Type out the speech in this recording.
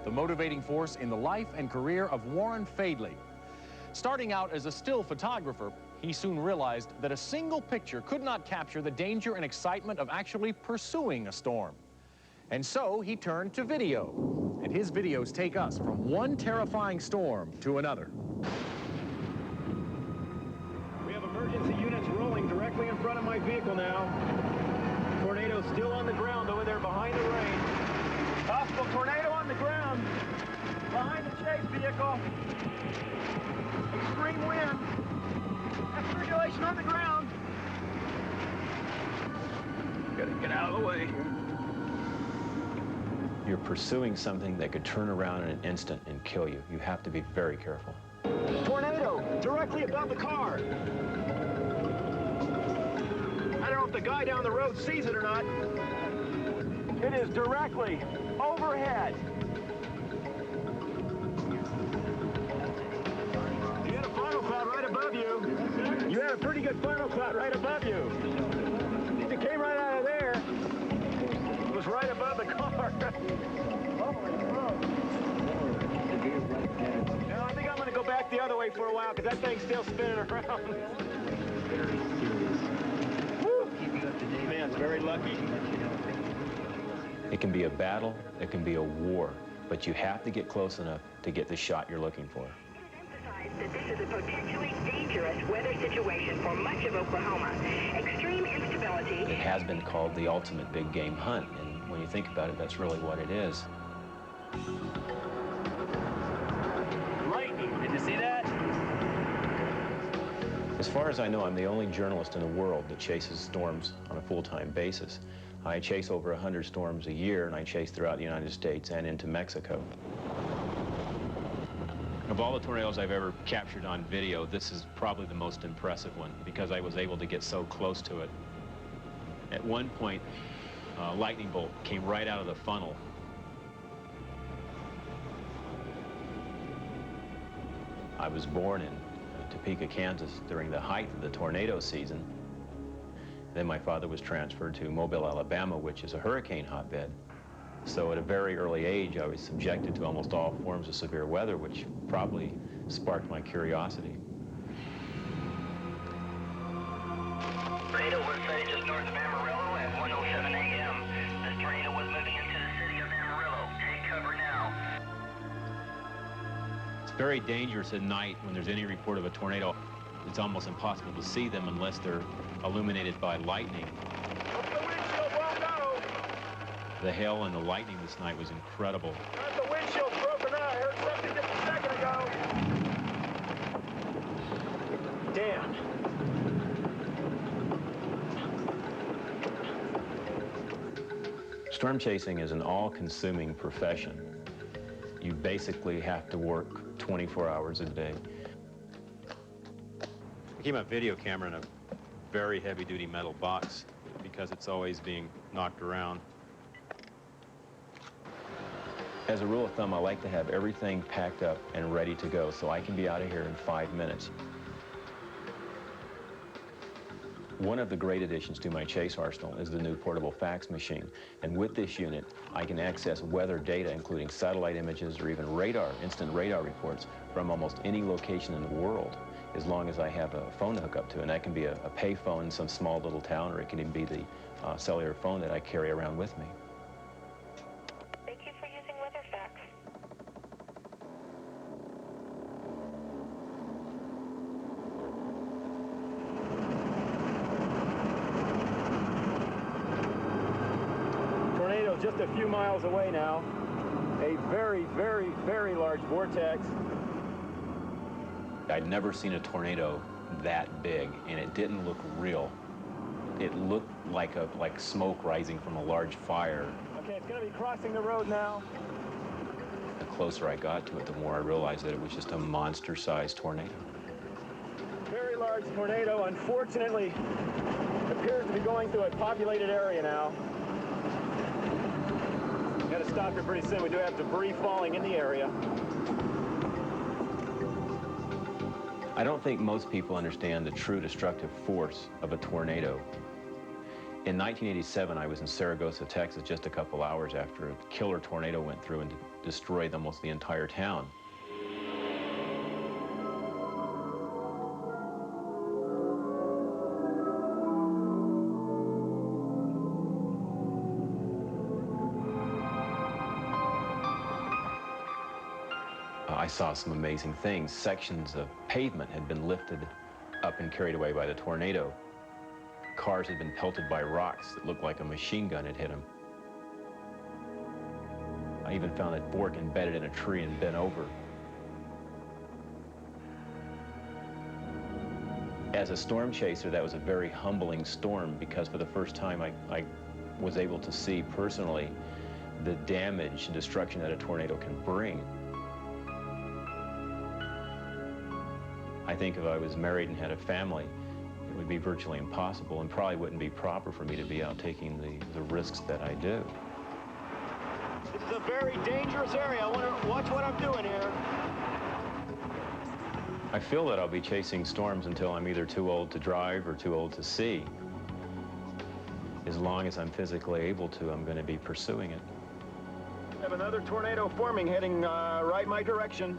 the motivating force in the life and career of Warren Faidley. Starting out as a still photographer, he soon realized that a single picture could not capture the danger and excitement of actually pursuing a storm. And so he turned to video, and his videos take us from one terrifying storm to another. We have emergency units rolling directly in front of my vehicle now. Tornado still on the ground over there behind the range. Possible tornado on the ground behind the chase vehicle. Extreme wind. Circulation on the ground. Gotta get out of the way. You're pursuing something that could turn around in an instant and kill you. You have to be very careful. Tornado directly above the car. I don't know if the guy down the road sees it or not. It is directly overhead. You had a funnel cloud right above you. You had a pretty good funnel cloud right above you. It came right out of there. It was right above the car. No, I think I'm going to go back the other way for a while because that thing's still spinning around. Woo! Man's very lucky. It can be a battle, it can be a war, but you have to get close enough to get the shot you're looking for. That this is a potentially dangerous weather situation for much of Oklahoma. Extreme instability. It has been called the ultimate big game hunt, and when you think about it, that's really what it is. Lightning, did you see that? As far as I know, I'm the only journalist in the world that chases storms on a full-time basis. I chase over 100 storms a year, and I chase throughout the United States and into Mexico. Of all the tornadoes I've ever captured on video, this is probably the most impressive one because I was able to get so close to it. At one point, a lightning bolt came right out of the funnel. I was born in Topeka, Kansas during the height of the tornado season. Then my father was transferred to Mobile, Alabama, which is a hurricane hotbed. So at a very early age, I was subjected to almost all forms of severe weather, which probably sparked my curiosity. Tornado was sighted just north of Amarillo at 1:07 a.m. This tornado was moving into the city of Amarillo. Take cover now. It's very dangerous at night when there's any report of a tornado. It's almost impossible to see them unless they're illuminated by lightning. The hail and the lightning this night was incredible. The windshield's broken out. I heard something just a second ago. Damn. Storm chasing is an all-consuming profession. You basically have to work 24 hours a day. I keep my video camera in a very heavy-duty metal box because it's always being knocked around. As a rule of thumb, I like to have everything packed up and ready to go so I can be out of here in 5 minutes. One of the great additions to my chase arsenal is the new portable fax machine. And with this unit, I can access weather data, including satellite images or even radar, instant radar reports from almost any location in the world, as long as I have a phone to hook up to. And that can be a pay phone in some small little town, or it can even be the cellular phone that I carry around with me. Just a few miles away now. A very, very, very large vortex. I'd never seen a tornado that big, and it didn't look real. It looked like smoke rising from a large fire. Okay, it's going to be crossing the road now. The closer I got to it, the more I realized that it was just a monster-sized tornado. Very large tornado, unfortunately, appears to be going through a populated area now. Got to stop here pretty soon. We do have debris falling in the area. I don't think most people understand the true destructive force of a tornado. In 1987, I was in Saragosa, Texas, just a couple hours after a killer tornado went through and destroyed almost the entire town. I saw some amazing things. Sections of pavement had been lifted up and carried away by the tornado. Cars had been pelted by rocks that looked like a machine gun had hit them. I even found a fork embedded in a tree and bent over. As a storm chaser, that was a very humbling storm because for the first time I was able to see personally the damage and destruction that a tornado can bring. I think if I was married and had a family, it would be virtually impossible and probably wouldn't be proper for me to be out taking the risks that I do. This is a very dangerous area. I want to watch what I'm doing here. I feel that I'll be chasing storms until I'm either too old to drive or too old to see. As long as I'm physically able to, I'm going to be pursuing it. I have another tornado forming heading right my direction.